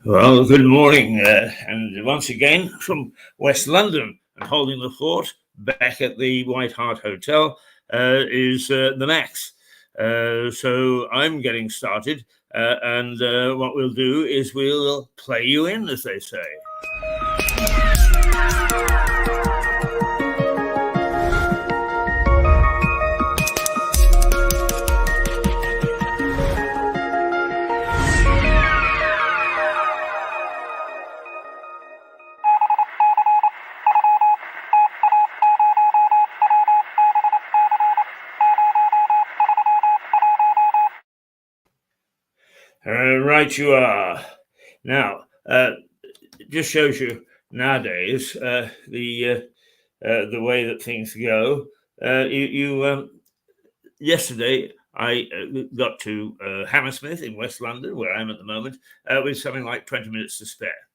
Well, good morning, and once again from West London and holding the fort back at the White Hart Hotel is the Max. So I'm getting started, and what we'll do is we'll play you in, as they say. Right, you are. Now, just shows you nowadays the way that things go. Yesterday, I got to Hammersmith in West London, where I am at the moment, with something like 20 minutes to spare.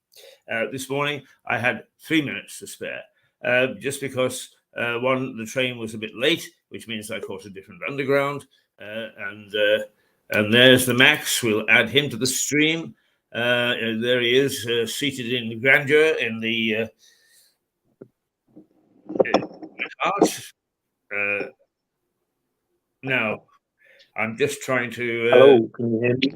This morning, I had 3 minutes to spare, just because the train was a bit late, which means I caught a different underground, and there's the Max. We'll add him to the stream. There he is, seated in grandeur in the art. Now, I'm just trying to. Hello, can you hear me?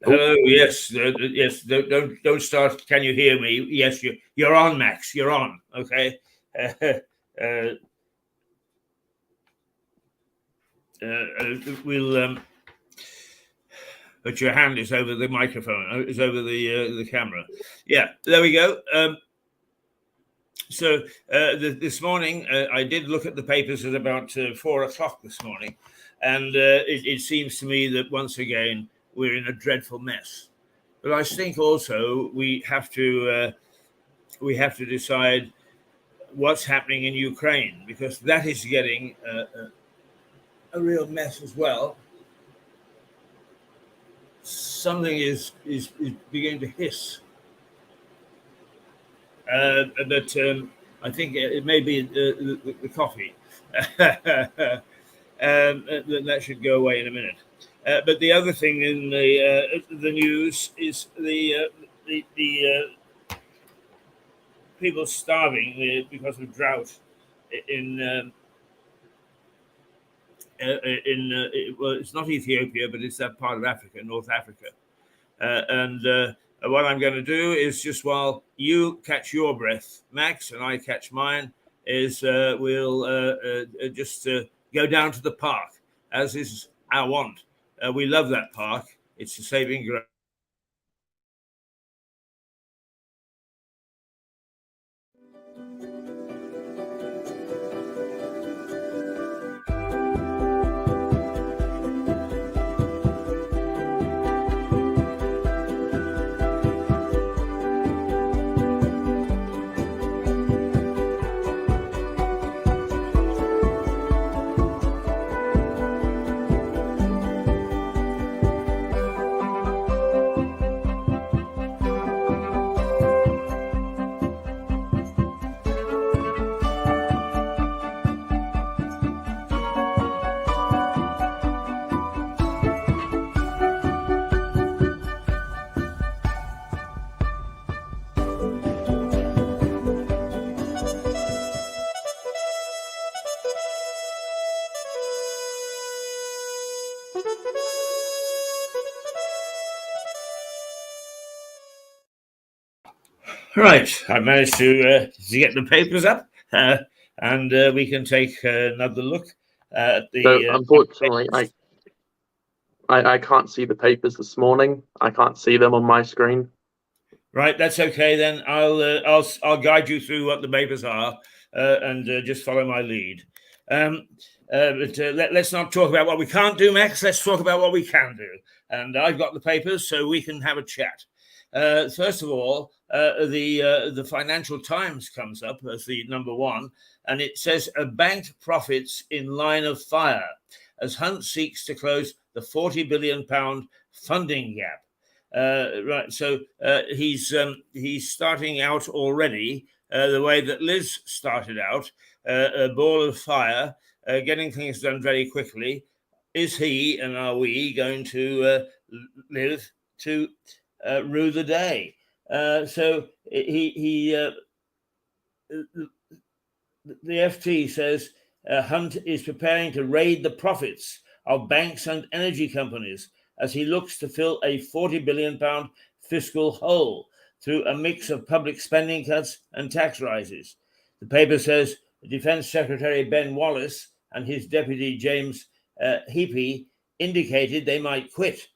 Hello. Yes. Yes. Don't start. Can you hear me? Yes. You're on, Max. You're on. Okay. We'll. But your hand is over the microphone. Is over the camera. Yeah. There we go. So this morning, I did look at the papers at about 4 o'clock this morning, and it seems to me that once again we're in a dreadful mess. But I think also we have to decide what's happening in Ukraine, because that is getting a real mess as well. Something is beginning to hiss. But I think it may be the coffee. That should go away in a minute. But the other thing in the news is the people starving because of drought in well, it's not Ethiopia, but it's that part of Africa, North Africa, and. What I'm going to do is, just while you catch your breath, Max, and I catch mine, is we'll just go down to the park, as is our want. We love that park. It's a saving grace. Right, I managed to get the papers up, and we can take another look at the. So unfortunately, I can't see the papers this morning. I can't see them on my screen. Right, that's okay then. I'll guide you through what the papers are, and just follow my lead. But let's not talk about what we can't do, Max. Let's talk about what we can do. And I've got the papers, so we can have a chat. First of all, the Financial Times comes up as the number one, and it says bank profits in line of fire as Hunt seeks to close the £40 billion funding gap. Right, so he's starting out already the way that Liz started out, a ball of fire, getting things done very quickly. Is he and are we going to live to rue the day? So the FT says Hunt is preparing to raid the profits of banks and energy companies as he looks to fill a £40 billion fiscal hole through a mix of public spending cuts and tax rises. The paper says Defence Secretary Ben Wallace and his deputy James Heappey indicated they might quit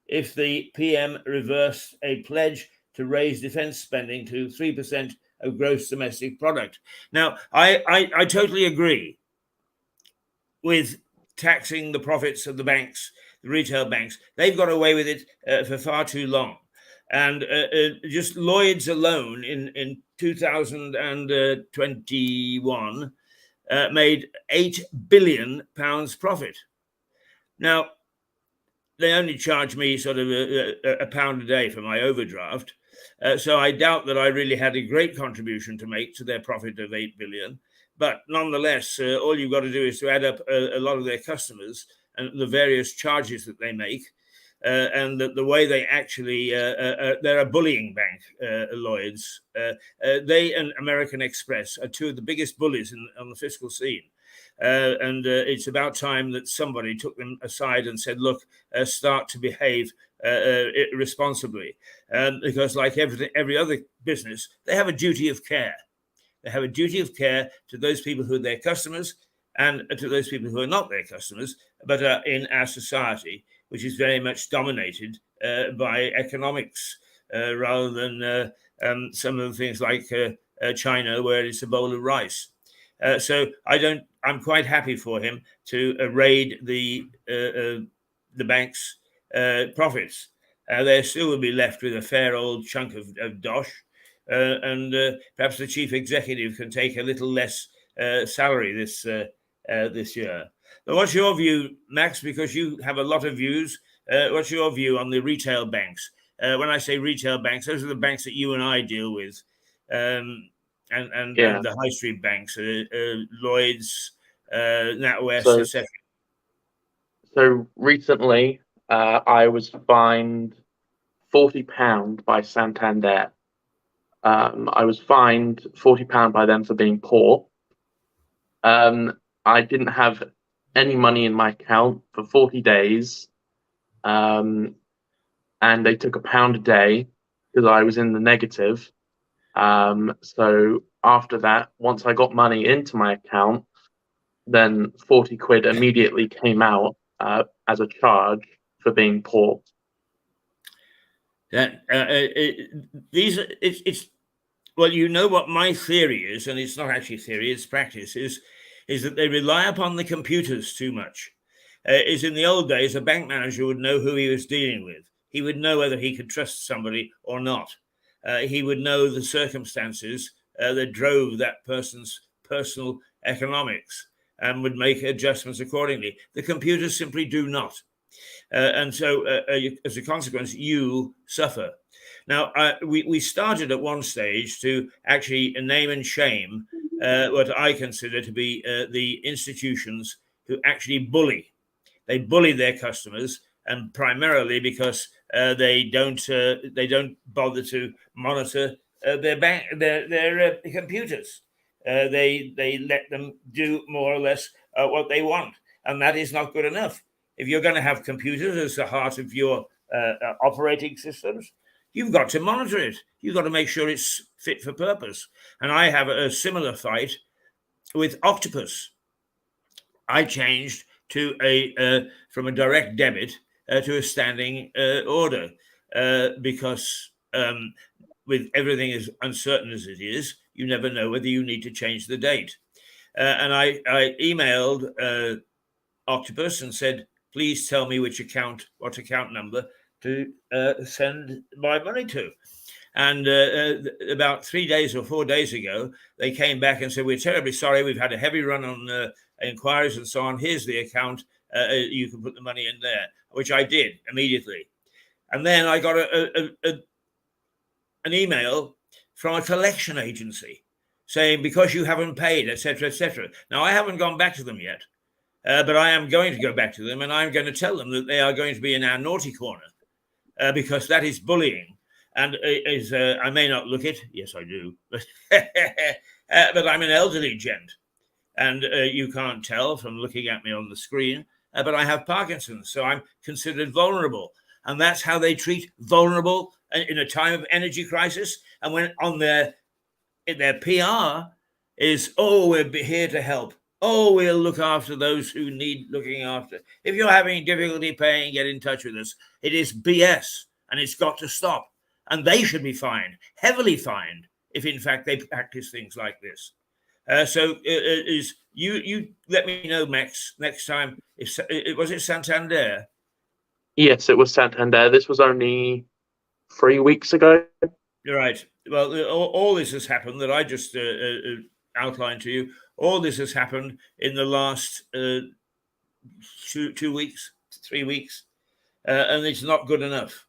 if the PM reversed a pledge to raise defence spending to 3% of gross domestic product. Now, I totally agree with taxing the profits of the banks, the retail banks. They've got away with it for far too long. And just Lloyd's alone in 2021 made £8 billion profit. Now, they only charge me sort of a pound a day for my overdraft. So I doubt that I really had a great contribution to make to their profit of 8 billion. But nonetheless, all you've got to do is to add up a lot of their customers and the various charges that they make, and the way they actually, they're a bullying bank, Lloyd's. They and American Express are two of the biggest bullies on the fiscal scene. And it's about time that somebody took them aside and said, look, start to behave responsibly. Because like every other business, they have a duty of care. They have a duty of care to those people who are their customers and to those people who are not their customers, but are in our society, which is very much dominated by economics rather than some of the things like China, where it's a bowl of rice. So I'm quite happy for him to raid the bank's profits. They still will be left with a fair old chunk of dosh, and perhaps the chief executive can take a little less salary this year. But what's your view, Max? Because you have a lot of views. What's your view on the retail banks? When I say retail banks, those are the banks that you and I deal with. And the high street banks, Lloyd's, NatWest, etc. So recently, I was fined £40 by Santander. I was fined £40 by them for being poor. I didn't have any money in my account for 40 days, and they took £1 a day because I was in the negative. So after that, once I got money into my account, then 40 quid immediately came out as a charge for being poor. Well, you know what my theory is, and it's not actually theory, it's practice, is that they rely upon the computers too much. Is in the old days, a bank manager would know who he was dealing with. He would know whether he could trust somebody or not. He would know the circumstances that drove that person's personal economics and would make adjustments accordingly. The computers simply do not. And so as a consequence, you suffer. Now, we started at one stage to actually name and shame what I consider to be the institutions who actually bully. They bully their customers, and primarily because they don't bother to monitor their computers. They let them do more or less what they want, and that is not good enough. If you're going to have computers as the heart of your operating systems, you've got to monitor it. You've got to make sure it's fit for purpose. And I have a similar fight with Octopus. I changed to from a direct debit to a standing order because with everything as uncertain as it is, you never know whether you need to change the date. And I emailed Octopus and said, please tell me what account number to send my money to. And about 3 days or 4 days ago, they came back and said, we're terribly sorry. We've had a heavy run on inquiries and so on. Here's the account. You can put the money in there, which I did immediately. And then I got an email from a collection agency saying, because you haven't paid, etc., etc. Now, I haven't gone back to them yet, but I am going to go back to them, and I'm going to tell them that they are going to be in our naughty corner because that is bullying. and I may not look it. Yes, I do, but but I'm an elderly gent, and you can't tell from looking at me on the screen. But I have Parkinson's, so I'm considered vulnerable, and that's how they treat vulnerable in a time of energy crisis. And when on their PR is, oh, we're here to help. Oh, we'll look after those who need looking after. If you're having difficulty paying, get in touch with us. It is BS, and it's got to stop. And they should be fined, heavily fined, if in fact they practice things like this. So is you let me know, Max, next time. Was it Santander? Yes, it was Santander. This was only 3 weeks ago. You're right. Well, all this has happened that I just outlined to you. All this has happened in the last 2 weeks, 3 weeks, and it's not good enough.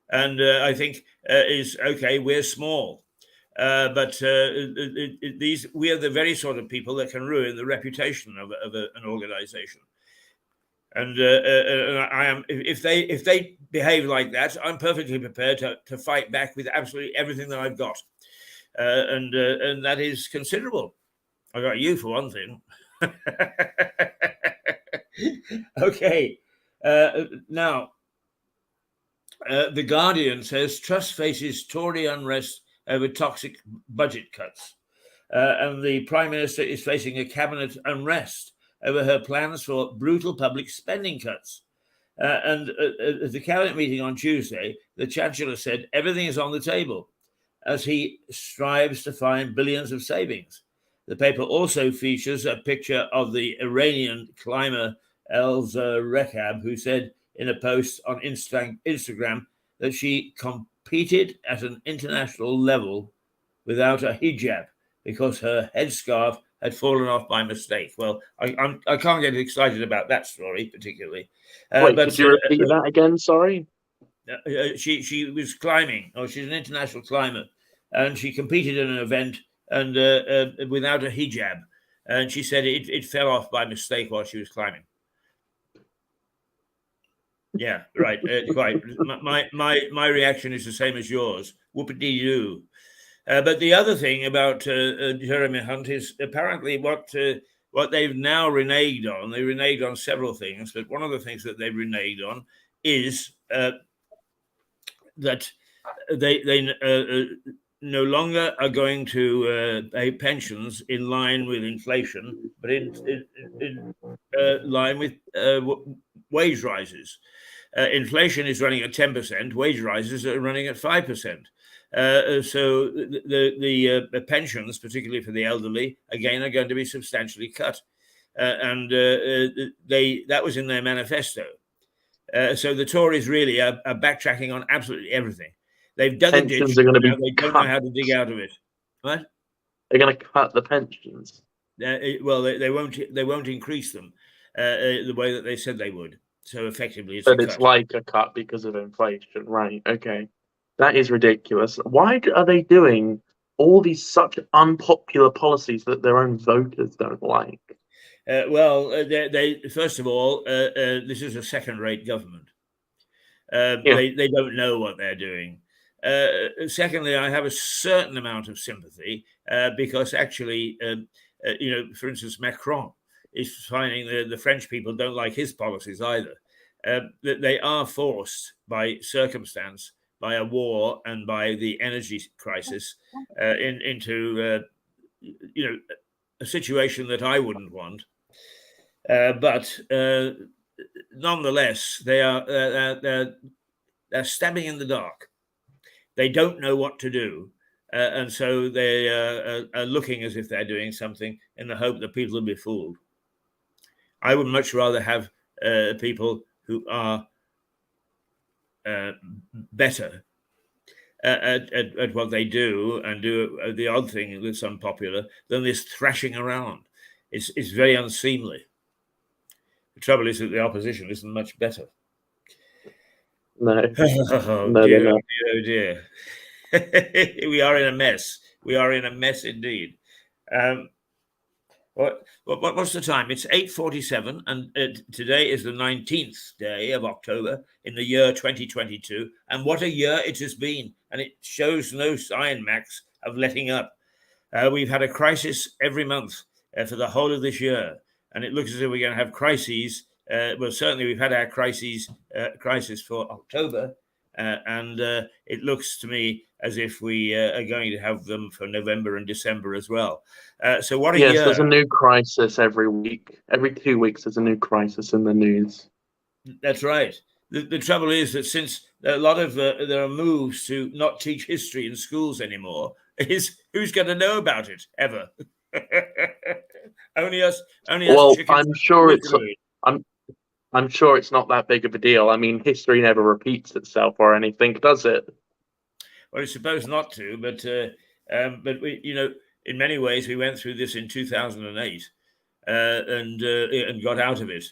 And I think is okay. We're small, but we are the very sort of people that can ruin the reputation of an organization. And I am. If they behave like that, I'm perfectly prepared to fight back with absolutely everything that I've got, and that is considerable. I got you for one thing. Okay, now the Guardian says Truss faces Tory unrest over toxic budget cuts, and the Prime Minister is facing a cabinet unrest over her plans for brutal public spending cuts. And at the cabinet meeting on Tuesday, the Chancellor said everything is on the table as he strives to find billions of savings. The paper also features a picture of the Iranian climber Elza Rekab, who said in a post on Instagram that she competed at an international level without a hijab because her headscarf had fallen off by mistake. Well, I can't get excited about that story particularly. Wait, could you repeat that again? Sorry. She was climbing. Oh, she's an international climber, and she competed in an event and without a hijab, and she said it fell off by mistake while she was climbing. Yeah, right. Quite. My reaction is the same as yours. Whoop-a-dee-doo. But the other thing about Jeremy Hunt is apparently what they've now reneged on. They reneged on several things, but one of the things that they've reneged on is that they no longer are going to pay pensions in line with inflation, but in line with wage rises. Inflation is running at 10%. Wage rises are running at 5%. So the pensions, particularly for the elderly, again are going to be substantially cut, and that was in their manifesto. So the Tories really are backtracking on absolutely everything. They've dug a ditch. They don't know how to dig out of it. What? They're going to cut the pensions. Well, they won't increase them the way that they said they would. So effectively, it's like a cut because of inflation, right? Okay. That is ridiculous. Why are they doing all these such unpopular policies that their own voters don't like? Well, they first of all, this is a second-rate government. They don't know what they're doing. Secondly, I have a certain amount of sympathy because actually, for instance, Macron is finding the French people don't like his policies either. They are forced by circumstance, by a war and by the energy crisis into a situation that I wouldn't want. But nonetheless, they're stabbing in the dark. They don't know what to do. And so they are looking as if they're doing something in the hope that people will be fooled. I would much rather have people who are better at what they do and do the odd thing that's unpopular than this thrashing around. It's very unseemly. The trouble is that the opposition isn't much better. No. Oh, dear, oh dear. We are in a mess. We are in a mess indeed. What's the time? It's 8:47, and today is the 19th day of October in the year 2022. And what a year it has been! And it shows no sign, Max, of letting up. We've had a crisis every month for the whole of this year, and it looks as if we're going to have crises. Well, certainly we've had our crisis for October, and it looks to me as if we are going to have them for November and December as well. So what a Yes, year! there's a new crisis every week. Every 2 weeks, there's a new crisis in the news. That's right. The trouble is that since a lot of there are moves to not teach history in schools anymore, is who's going to know about it ever? Only us. Well, chickens. I'm sure it's not that big of a deal. I mean, history never repeats itself or anything, does it? Well, it's supposed not to, but we, in many ways, we went through this in 2008 and got out of it.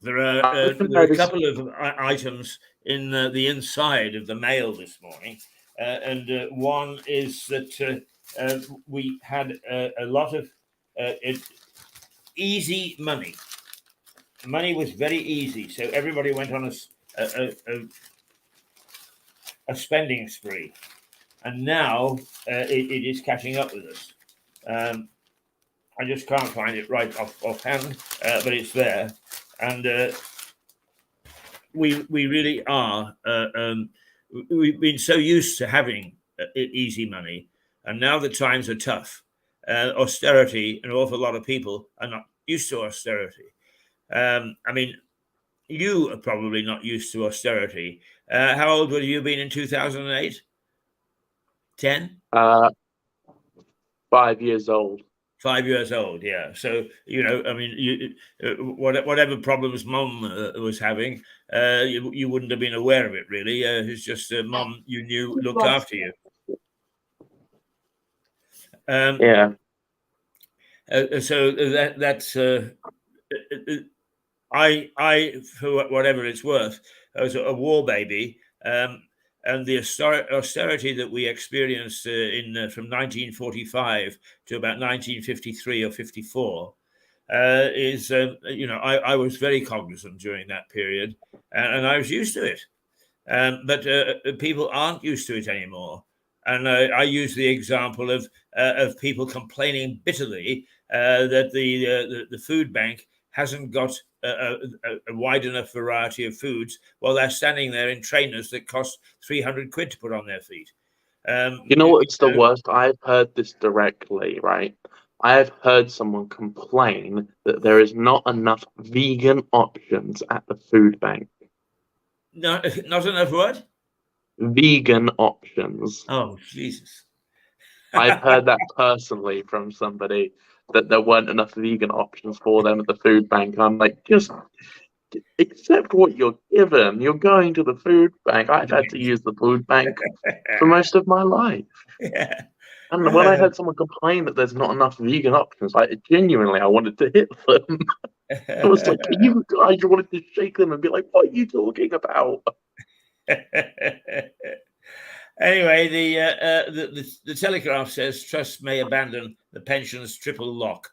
There are a couple of items in the inside of the mail this morning, and one is that we had a lot of easy money. Money was very easy, so everybody went on a spending spree, and now it is catching up with us. I just can't find it right offhand, but it's there, and we really are. We've been so used to having easy money, and now the times are tough. Austerity, an awful lot of people are not used to austerity. I mean, you are probably not used to austerity. How old would you have been in 2008? 10? 5 years old. 5 years old, yeah. So, I mean, whatever problems Mum was having, you wouldn't have been aware of it, really. It's just Mum you knew looked after you. Yeah. So that's... I, for whatever it's worth, was a war baby, and the austerity that we experienced from 1945 to about 1953 or 54 is, I was very cognizant during that period, and I was used to it. But people aren't used to it anymore. And I use the example of people complaining bitterly that the food bank hasn't got a wide enough variety of foods while they're standing there in trainers that cost 300 quid to put on their feet. You know what's the worst? I've heard this directly, right? I have heard someone complain that there is not enough vegan options at the food bank. Not enough what? Vegan options. Oh, Jesus. I've heard that personally from somebody, that there weren't enough vegan options for them at the food bank. I'm like, just accept what you're given. You're going to the food bank. I've had to use the food bank for most of my life. Yeah. And when I heard someone complain that there's not enough vegan options, I wanted to hit them. I was like, you guys wanted to shake them and be like, what are you talking about? Anyway, the Telegraph says trusts may abandon the pensions triple lock.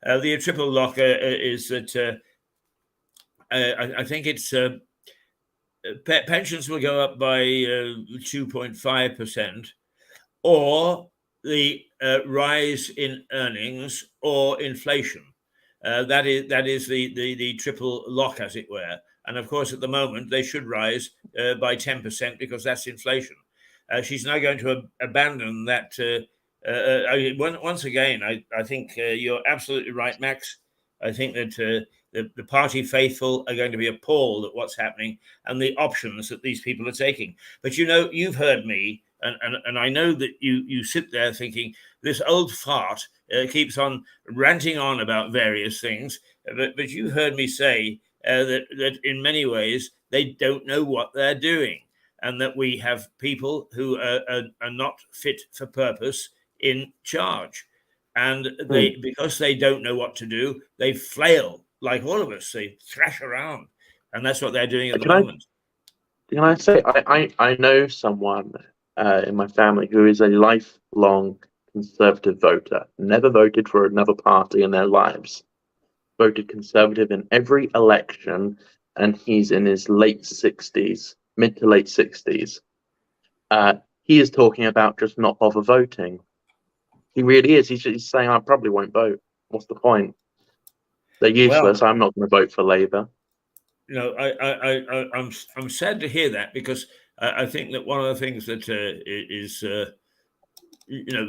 The triple lock is that I think it's pensions will go up by 2.5%, or the rise in earnings or inflation. That is the triple lock, as it were. And of course, at the moment, they should rise by 10% because that's inflation. She's now going to abandon that. Once again, I think you're absolutely right, Max. I think that the party faithful are going to be appalled at what's happening and the options that these people are taking. But you've heard me, and I know that you sit there thinking this old fart keeps on ranting on about various things. But you heard me say that in many ways they don't know what they're doing, and that we have people who are not fit for purpose in charge. And because they don't know what to do, they flail like all of us. They thrash around. And that's what they're doing at the moment. Can I say, I know someone in my family who is a lifelong Conservative voter. Never voted for another party in their lives. Voted Conservative in every election, and he's in his late 60s, mid to late 60s. He is talking about just not bother voting. He really is. He's saying, I probably won't vote. What's the point? They're useless. Well, I'm not going to vote for Labour. You know, I'm sad to hear that, because I think that one of the things that is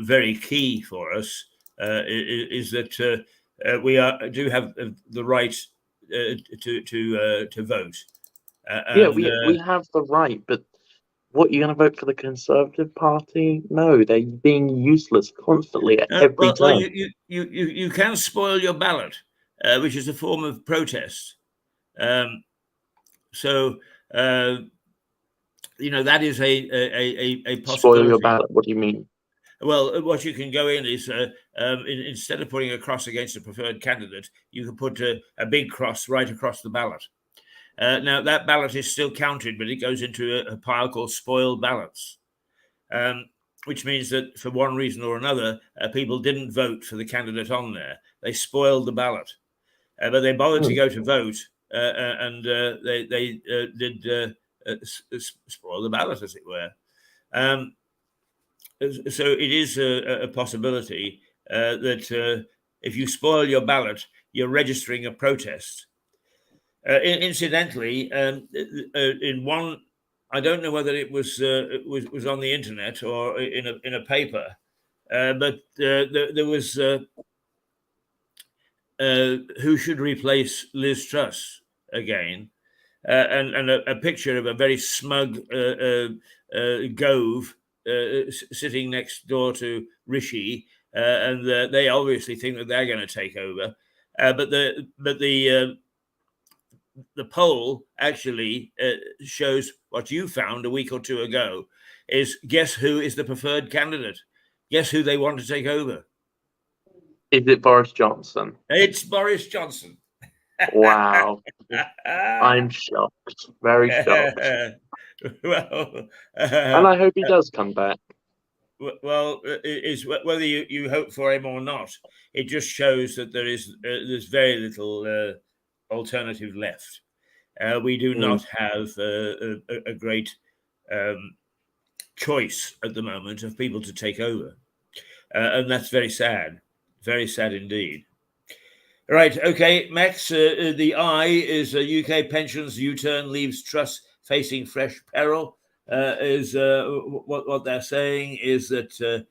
very key for us is that we do have the right to vote. Yeah, we have the right, but what, you're going to vote for the Conservative Party? No, they're being useless constantly at every well, turn. you can spoil your ballot, which is a form of protest. So that is a possibility. Spoil your ballot? What do you mean? Well, what you can go in is instead of putting a cross against a preferred candidate, you can put a big cross right across the ballot. Now, that ballot is still counted, but it goes into a pile called spoiled ballots, which means that for one reason or another, people didn't vote for the candidate on there. They spoiled the ballot, but they bothered to go to vote, and they did spoil the ballot, as it were. So it is a possibility that if you spoil your ballot, you're registering a protest. Incidentally, in one, I don't know whether it was on the internet or in a paper, but there was who should replace Liz Truss again, and a picture of a very smug Gove sitting next door to Rishi, and they obviously think that they're going to take over, but the poll actually shows what you found a week or two ago is, guess who is the preferred candidate? Guess who they want to take over? Is it Boris Johnson? It's Boris Johnson. Wow. I'm shocked. Very shocked. Well, and I hope he does come back. Well, is whether you hope for him or not, it just shows that there's very little alternative left. We do not have a great choice at the moment of people to take over, and that's very sad indeed. Right, okay, Max, the I is UK pensions U-turn leaves Truss facing fresh peril. Is what they're saying is that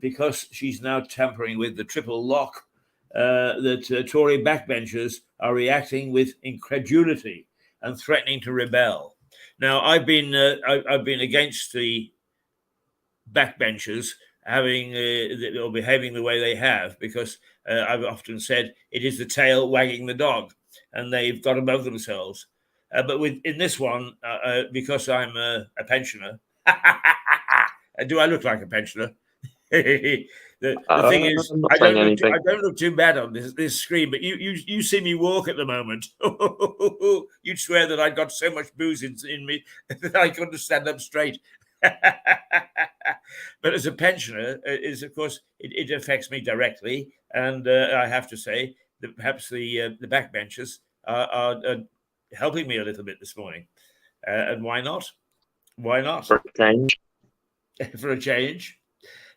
because she's now tampering with the triple lock, that Tory backbenchers are reacting with incredulity and threatening to rebel. Now, I've been against the backbenchers having or behaving the way they have, because I've often said it is the tail wagging the dog, and they've got above themselves. But in this one, because I'm a pensioner, do I look like a pensioner? The thing is, I don't look too bad on this screen, but you see me walk at the moment. You'd swear that I'd got so much booze in me that I couldn't stand up straight. But as a pensioner, of course, it affects me directly, and I have to say that perhaps the backbenchers are helping me a little bit this morning, and why not? Why not? For a change. For a change.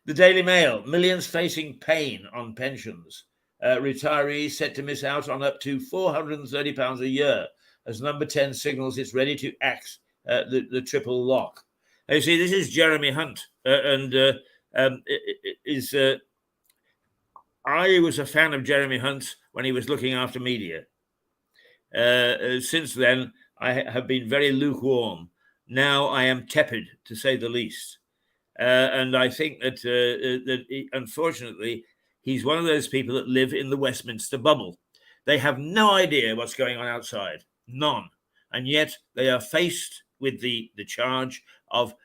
The Daily Mail: millions facing pain on pensions. Retirees set to miss out on up to £430 a year as Number 10 signals it's ready to axe the triple lock. You see, this is Jeremy Hunt, I was a fan of Jeremy Hunt when he was looking after media. Since then, I have been very lukewarm. Now I am tepid, to say the least. And I think that unfortunately, he's one of those people that live in the Westminster bubble. They have no idea what's going on outside, none. And yet they are faced with the charge of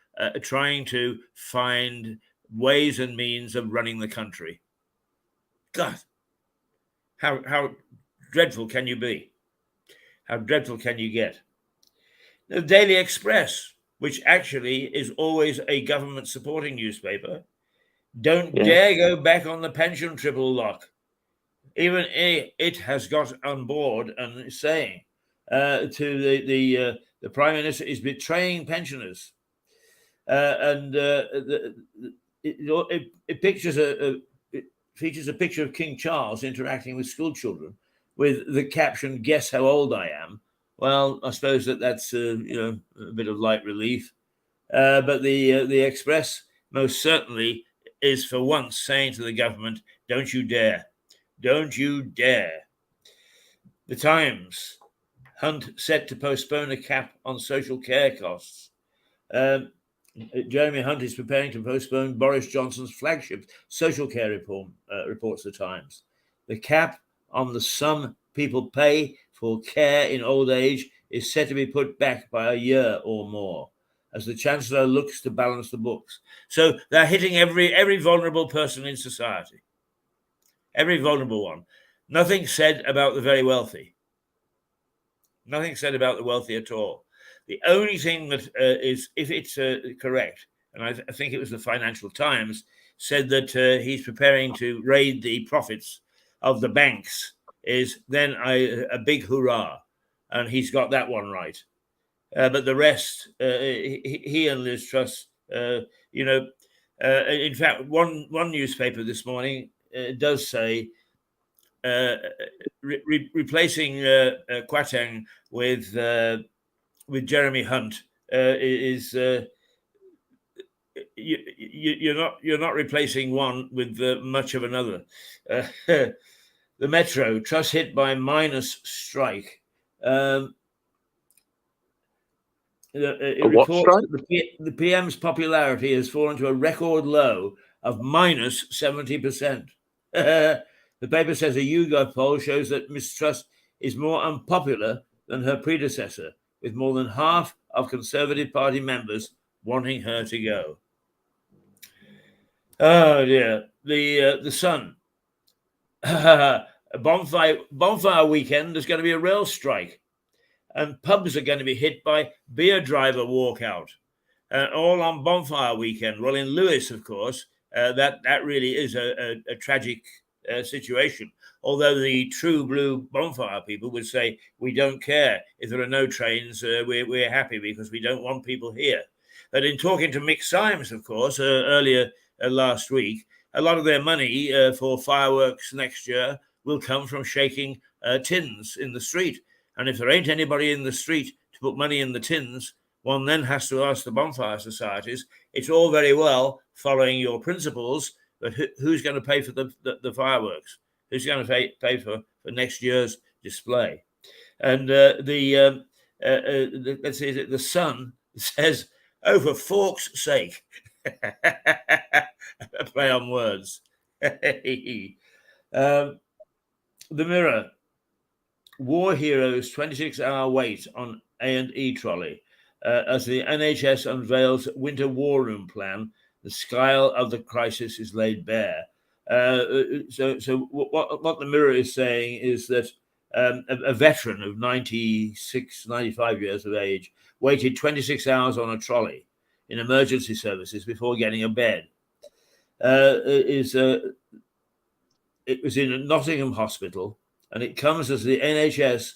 trying to find ways and means of running the country. God, how dreadful can you be? How dreadful can you get? The Daily Express: which actually is always a government supporting newspaper, don't Yeah. dare go back on the pension triple lock. Even it has got on board and is saying to the Prime Minister is betraying pensioners. It features a picture of King Charles interacting with school children with the caption, "Guess how old I am." Well, I suppose that's a bit of light relief. But the Express most certainly is for once saying to the government, "Don't you dare. Don't you dare." The Times, Hunt set to postpone a cap on social care costs. Jeremy Hunt is preparing to postpone Boris Johnson's flagship social care reform, reports the Times. The cap on the sum people pay for care in old age is set to be put back by a year or more, as the Chancellor looks to balance the books. So they're hitting every vulnerable person in society. Every vulnerable one. Nothing said about the very wealthy. Nothing said about the wealthy at all. The only thing that is, if it's correct, and I think it was the Financial Times, said that he's preparing to raid the profits of the banks, is then a big hurrah. And he's got that one right. But the rest, he and Liz Truss, in fact, one newspaper this morning does say replacing Kwarteng with Jeremy Hunt is you're not replacing one with much of another. The Metro, Truss hit by minus strike. It reports that the PM's popularity has fallen to a record low of minus 70%. The paper says a YouGov poll shows that Ms. Truss is more unpopular than her predecessor, with more than half of Conservative Party members wanting her to go. Oh dear, the Sun. Bonfire weekend, there's going to be a rail strike, and pubs are going to be hit by beer driver walkout, all on bonfire weekend. Well, in Lewis, of course, that really is a tragic situation. Although the true blue bonfire people would say, we don't care if there are no trains, we're happy because we don't want people here. But in talking to Mick Symes, of course, earlier last week, a lot of their money for fireworks next year will come from shaking tins in the street. And if there ain't anybody in the street to put money in the tins, one then has to ask the bonfire societies, it's all very well following your principles, but who's going to pay for the fireworks? Who's going to pay for next year's display? And let's see, the Sun says, oh, for fork's sake. Play on words. The Mirror, War Heroes 26-hour wait on A&E trolley as the NHS unveils winter war room plan. The scale of the crisis is laid bare. So what the Mirror is saying is that a veteran of 95 years of age waited 26 hours on a trolley in emergency services before getting a bed. It was in a Nottingham hospital, and it comes as the NHS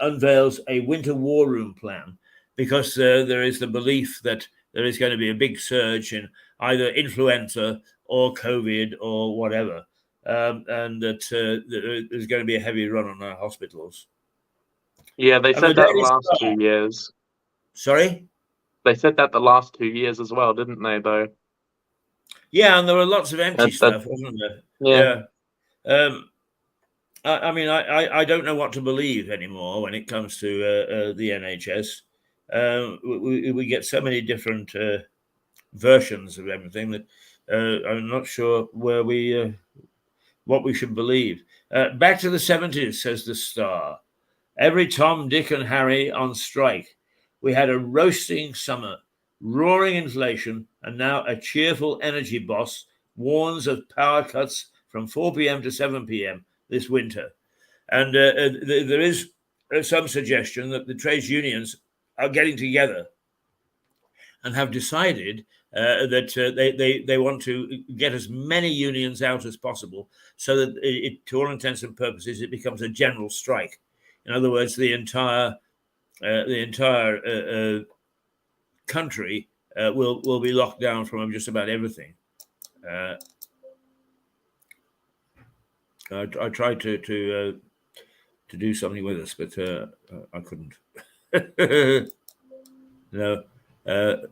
unveils a winter war room plan, because there is the belief that there is going to be a big surge in either influenza or COVID or whatever, and that there's going to be a heavy run on our hospitals. Yeah, they said that the last 2 years. Sorry? They said that the last 2 years as well, didn't they, though? Yeah, and there were lots of empty stuff, wasn't there? Yeah. I mean, I don't know what to believe anymore when it comes to the NHS. We get so many different versions of everything that I'm not sure where what we should believe. Back to the 70s, says the Star. Every Tom, Dick, and Harry on strike. We had a roasting summer, roaring inflation, and now a cheerful energy boss warns of power cuts from 4 p.m. to 7 p.m. this winter. And there is some suggestion that the trades unions are getting together and have decided that they want to get as many unions out as possible, so that to all intents and purposes, it becomes a general strike. In other words, the entire country will be locked down from just about everything. I tried to do something with us, but I couldn't. No.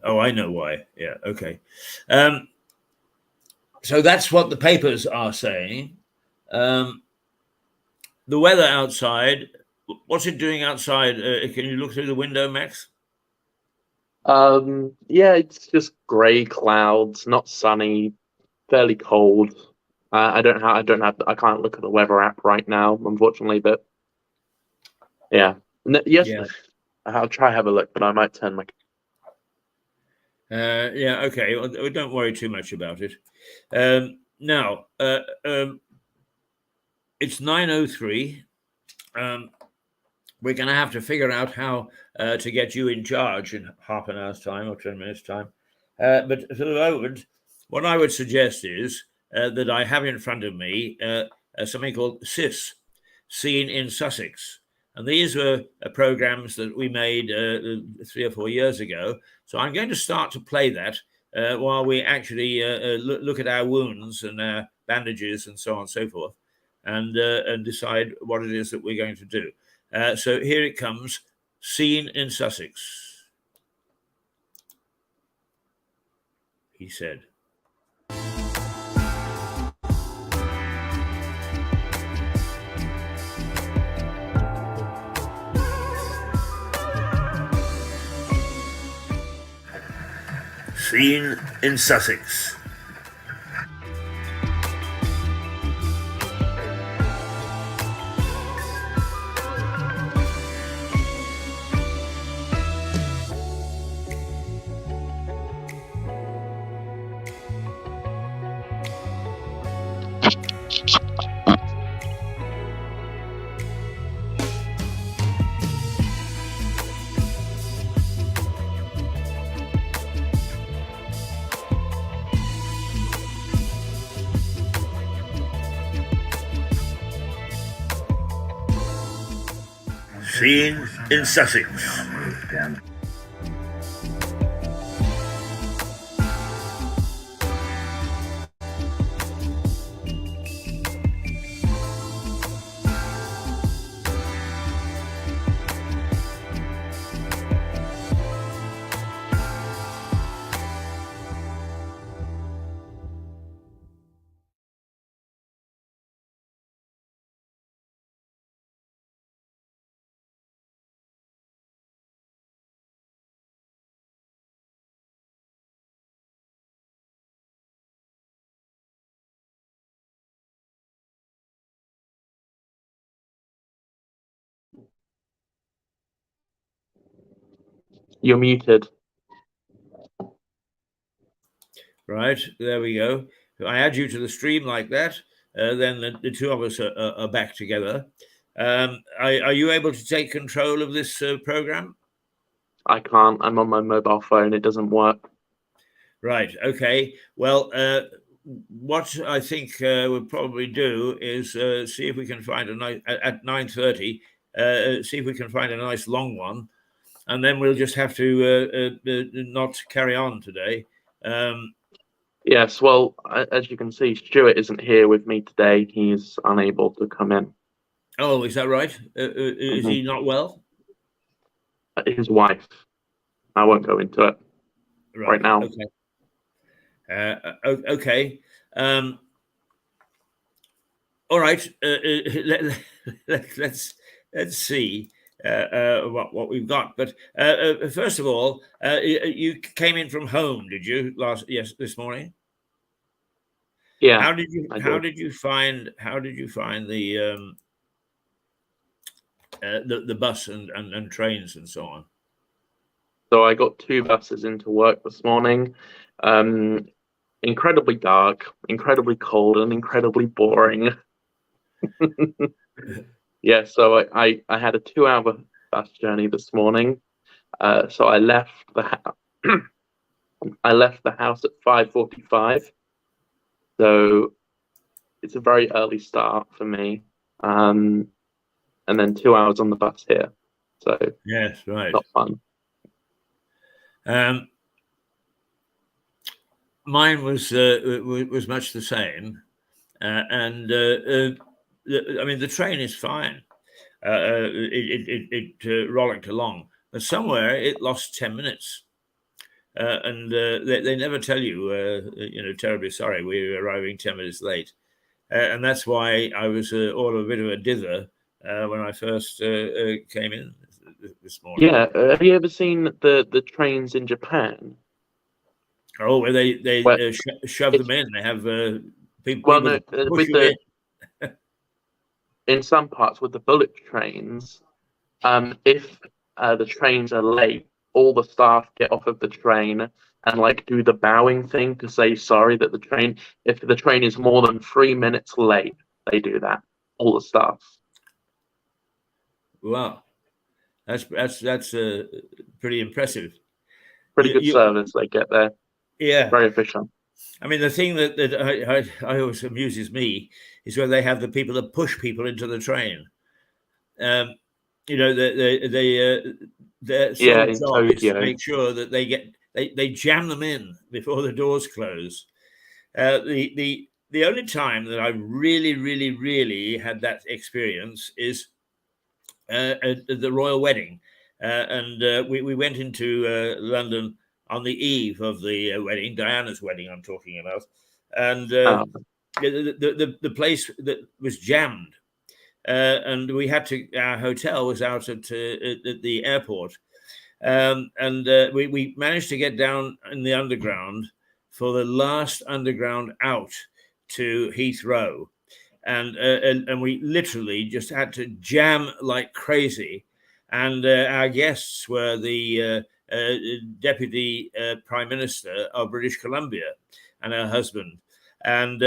Oh, I know why. Yeah. Okay. So that's what the papers are saying. The weather outside. What's it doing outside? Can you look through the window, Max? Yeah, it's just grey clouds, not sunny, fairly cold. I can't look at the weather app right now, unfortunately, but yeah. Yes, Yeah. I'll try have a look, but I might turn my. Yeah. Okay. Well, don't worry too much about it. Now, it's 9:03. We're going to have to figure out how to get you in charge in half an hour's time or 10 minutes' time. But for the moment, what I would suggest is that I have in front of me something called SIS, Seen in Sussex. And these were programs that we made 3 or 4 years ago. So I'm going to start to play that while we actually look at our wounds and our bandages and so on and so forth, and decide what it is that we're going to do. So here it comes, Seen in Sussex. He said. Seen in Sussex. Seen in Sussex. You're muted. Right, there we go. If I add you to the stream like that, then the two of us are back together. Are you able to take control of this program? I can't. I'm on my mobile phone. It doesn't work. Right. Okay. Well, what I think we'll probably do is see if we can find a nice at 9:30. See if we can find a nice long one, and then we'll just have to not carry on today. Yes. Well, as you can see, Stuart isn't here with me today. He is unable to come in. Oh, is that right? Is he not well? His wife. I won't go into it right now. Okay. Okay. All right. Let's see what we've got. But first of all, you came in from home, did you? This morning. Yeah. How did you find the bus and trains and so on? So I got 2 buses into work this morning. Incredibly dark, incredibly cold, and incredibly boring. Yeah, so I had a 2-hour bus journey this morning. So I left the house. I left the house at 5:45, so it's a very early start for me. And then 2 hours on the bus here, so Yes, right. not fun. Mine was much the same, and I mean the train is fine. It rollicked along, but somewhere it lost 10 minutes. And they never tell you, terribly sorry, we're arriving 10 minutes late. And that's why I was all a bit of a dither when I first came in this morning. Yeah, have you ever seen the trains in Japan? Oh, where they Well, shove them in. They have people, Well, no, push with you in some parts with the bullet trains, if the trains are late, all the staff get off of the train and like do the bowing thing to say sorry that if the train is more than 3 minutes late, they do that. All the staff. Wow, that's pretty impressive. Pretty good service they get there. Yeah, very efficient. I mean, the thing that I always amuses me is when they have the people that push people into the train. Their sole in job is to Tokyo. make sure that they jam them in before the doors close. The only time that I really, really, really had that experience is at the royal wedding, and we went into London on the eve of the wedding, Diana's wedding, I'm talking about, and the place that was jammed, and we had to. Our hotel was out at the airport, and we managed to get down in the underground for the last underground out to Heathrow. And we literally just had to jam like crazy. And our guests were the Deputy Prime Minister of British Columbia and her husband. And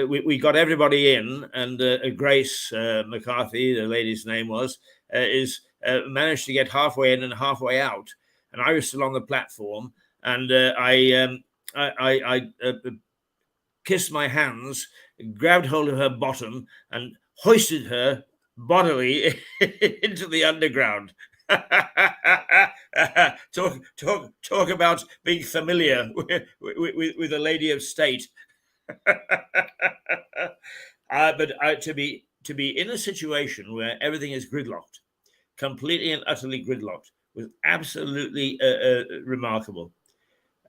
we got everybody in, and Grace McCarthy, the lady's name was, managed to get halfway in and halfway out. And I was still on the platform, and I kissed my hands, grabbed hold of her bottom, and hoisted her bodily into the underground. talk about being familiar with a lady of state. But to be in a situation where everything is gridlocked, completely and utterly gridlocked, was absolutely remarkable.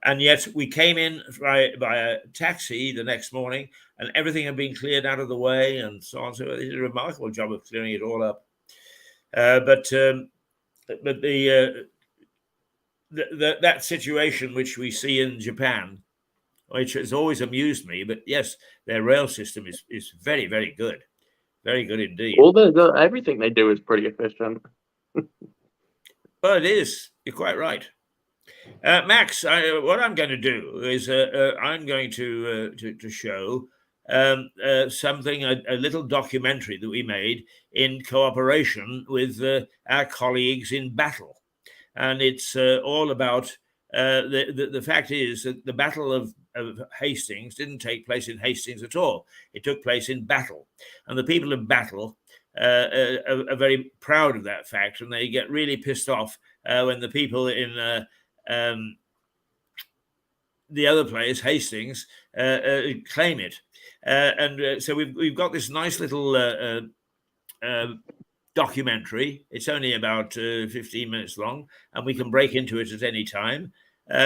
And yet we came in by a taxi the next morning, and everything had been cleared out of the way, and so on. So they did a remarkable job of clearing it all up. But that situation which we see in Japan, which has always amused me, but yes, their rail system is very, very good. Very good indeed. All everything they do is pretty efficient. Well, it is. You're quite right. Max, what I'm going to do is I'm going to show something, a little documentary that we made in cooperation with our colleagues in Battle. And it's all about the fact is that the Battle of Hastings didn't take place in Hastings at all. It took place in Battle. And the people of Battle are very proud of that fact, and they get really pissed off when the people in the other place, Hastings, claim it. And so we've got this nice little documentary. It's only about 15 minutes long, and we can break into it at any time.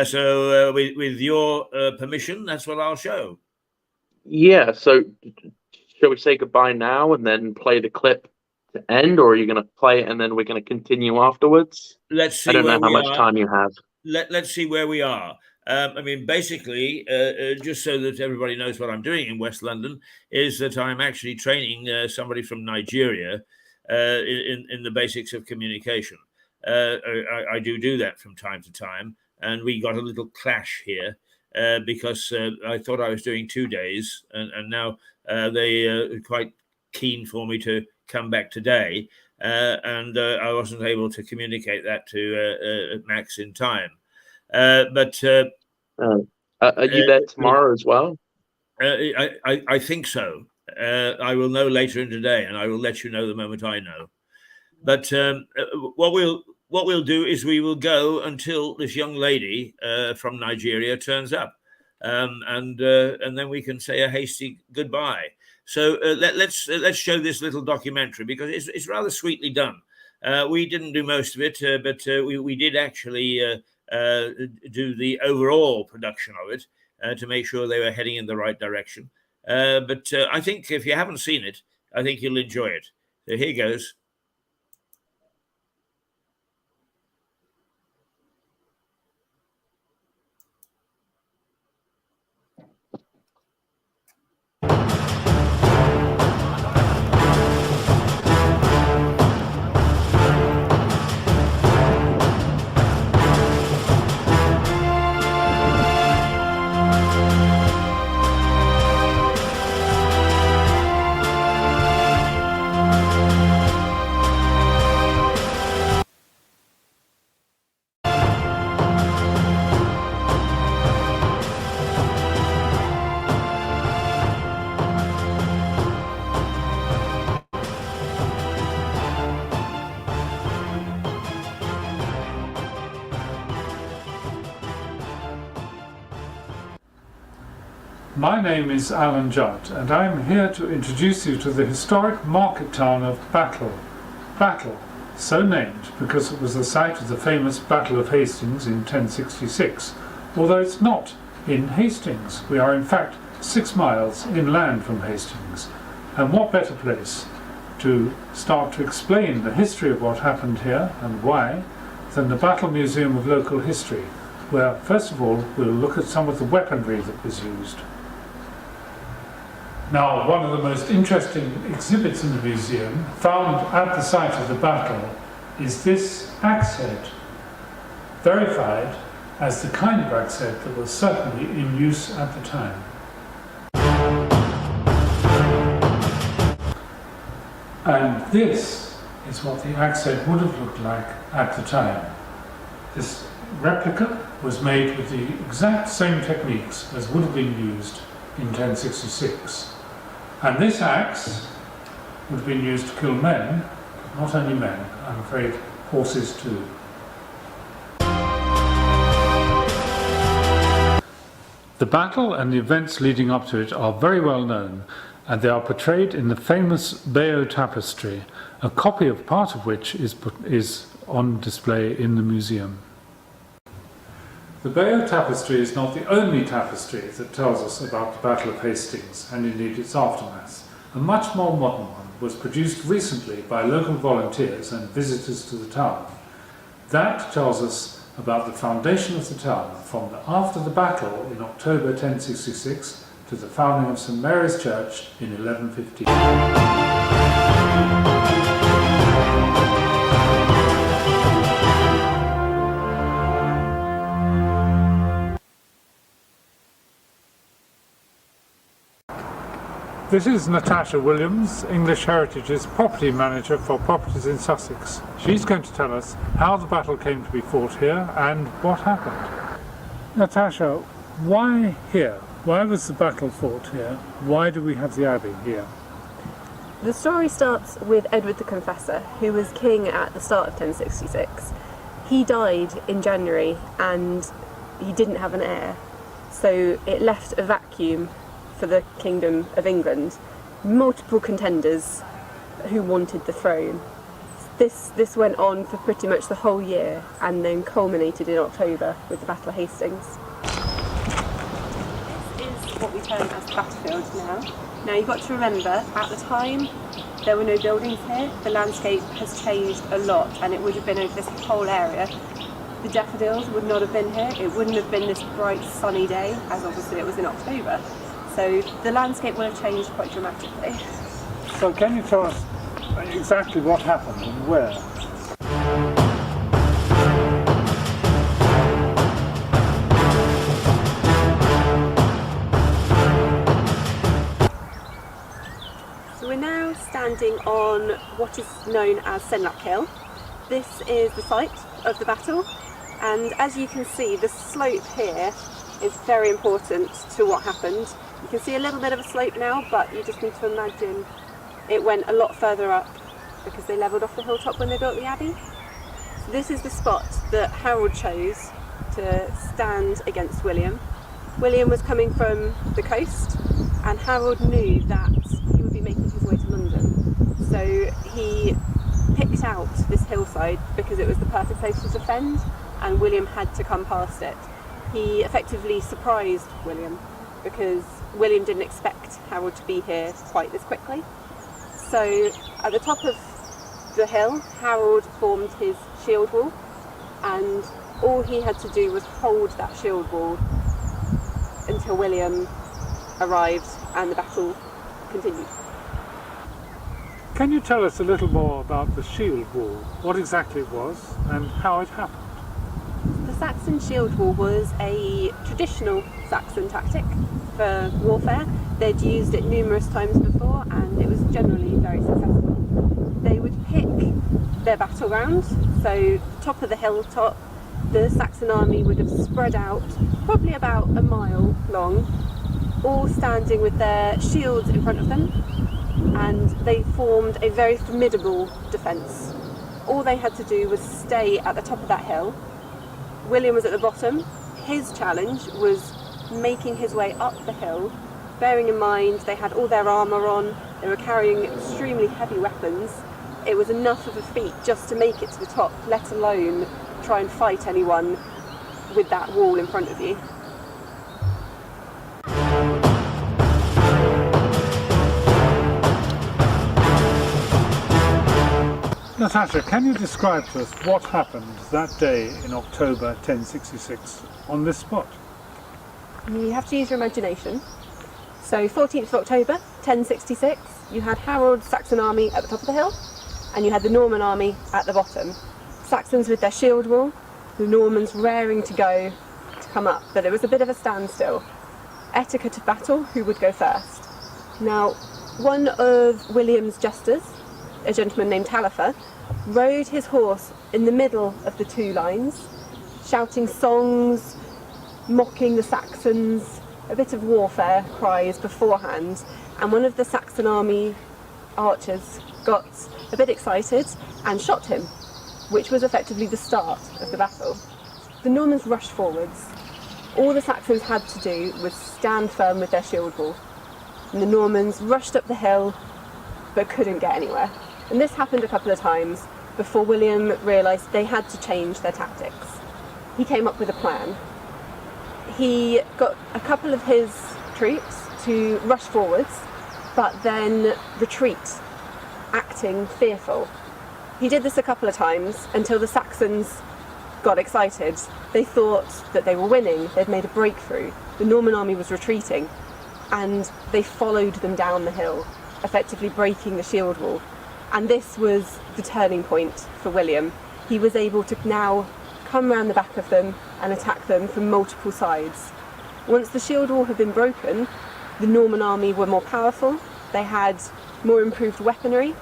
So with your permission, that's what I'll show. Yeah, so shall we say goodbye now and then play the clip to end, or are you going to play it and then we're going to continue afterwards? Let's see. I don't know how much time you have. Let's see where we are. I mean, basically, just so that everybody knows what I'm doing in West London, is that I'm actually training somebody from Nigeria in the basics of communication. I do that from time to time, and we got a little clash here because I thought I was doing 2 days, and now they are quite keen for me to come back today, and I wasn't able to communicate that to Max in time. But Are you there tomorrow as well? I think so. I will know later in the day, and I will let you know the moment I know. But what we'll do is we will go until this young lady from Nigeria turns up, and then we can say a hasty goodbye. So let's show this little documentary, because it's rather sweetly done. We didn't do most of it, but we did actually do the overall production of it to make sure they were heading in the right direction. But I think if you haven't seen it, I think you'll enjoy it. So here goes. My name is Alan Judd, and I'm here to introduce you to the historic market town of Battle. Battle, so named because it was the site of the famous Battle of Hastings in 1066, although it's not in Hastings. We are in fact 6 miles inland from Hastings. And what better place to start to explain the history of what happened here and why than the Battle Museum of Local History, where first of all we'll look at some of the weaponry that was used. Now, one of the most interesting exhibits in the museum, found at the site of the battle, is this axe head, verified as the kind of axe head that was certainly in use at the time. And this is what the axe head would have looked like at the time. This replica was made with the exact same techniques as would have been used in 1066. And this axe would have been used to kill men, but not only men, I'm afraid horses too. The battle and the events leading up to it are very well known, and they are portrayed in the famous Bayeux tapestry, a copy of part of which is on display in the museum. The Bayeux tapestry is not the only tapestry that tells us about the Battle of Hastings, and indeed its aftermath. A much more modern one was produced recently by local volunteers and visitors to the town. That tells us about the foundation of the town from after the battle in October 1066 to the founding of St Mary's Church in 1115. This is Natasha Williams, English Heritage's property manager for properties in Sussex. She's going to tell us how the battle came to be fought here and what happened. Natasha, why here? Why was the battle fought here? Why do we have the abbey here? The story starts with Edward the Confessor, who was king at the start of 1066. He died in January and he didn't have an heir, so it left a vacuum for the Kingdom of England. Multiple contenders who wanted the throne. This went on for pretty much the whole year and then culminated in October with the Battle of Hastings. This is what we term as the battlefield now. Now you've got to remember, at the time there were no buildings here. The landscape has changed a lot and it would have been over this whole area. The daffodils would not have been here. It wouldn't have been this bright sunny day, as obviously it was in October. So the landscape will have changed quite dramatically. So can you tell us exactly what happened and where? So we're now standing on what is known as Senlac Hill. This is the site of the battle. And as you can see, the slope here is very important to what happened. You can see a little bit of a slope now, but you just need to imagine it went a lot further up because they levelled off the hilltop when they built the abbey. So this is the spot that Harold chose to stand against William. William was coming from the coast, and Harold knew that he would be making his way to London. So he picked out this hillside because it was the perfect place to defend, and William had to come past it. He effectively surprised William because William didn't expect Harold to be here quite this quickly. So at the top of the hill, Harold formed his shield wall, and all he had to do was hold that shield wall until William arrived and the battle continued. Can you tell us a little more about the shield wall, what exactly it was and how it happened? The Saxon shield wall was a traditional Saxon tactic for warfare. They'd used it numerous times before and it was generally very successful. They would pick their battleground, so top of the hilltop, the Saxon army would have spread out probably about a mile long, all standing with their shields in front of them, and they formed a very formidable defence. All they had to do was stay at the top of that hill. William was at the bottom. His challenge was making his way up the hill, bearing in mind they had all their armour on, they were carrying extremely heavy weapons. It was enough of a feat just to make it to the top, let alone try and fight anyone with that wall in front of you. Natasha, can you describe to us what happened that day in October 1066 on this spot? You have to use your imagination. So 14th of October 1066, you had Harold's Saxon army at the top of the hill, and you had the Norman army at the bottom. Saxons with their shield wall, the Normans raring to go to come up, but it was a bit of a standstill. Etiquette of battle, who would go first? Now, one of William's jesters, a gentleman named Taillefer, rode his horse in the middle of the two lines, shouting songs, mocking the Saxons, a bit of warfare cries beforehand, and one of the Saxon army archers got a bit excited and shot him, which was effectively the start of the battle. The Normans rushed forwards. All the Saxons had to do was stand firm with their shield wall, and the Normans rushed up the hill but couldn't get anywhere. And this happened a couple of times before William realised they had to change their tactics. He came up with a plan. He got a couple of his troops to rush forwards but then retreat, acting fearful. He did this a couple of times until the Saxons got excited. They thought that they were winning, they'd made a breakthrough. The Norman army was retreating, and they followed them down the hill, effectively breaking the shield wall. And this was the turning point for William. He was able to now come round the back of them and attack them from multiple sides. Once the shield wall had been broken, the Norman army were more powerful, they had more improved weaponry,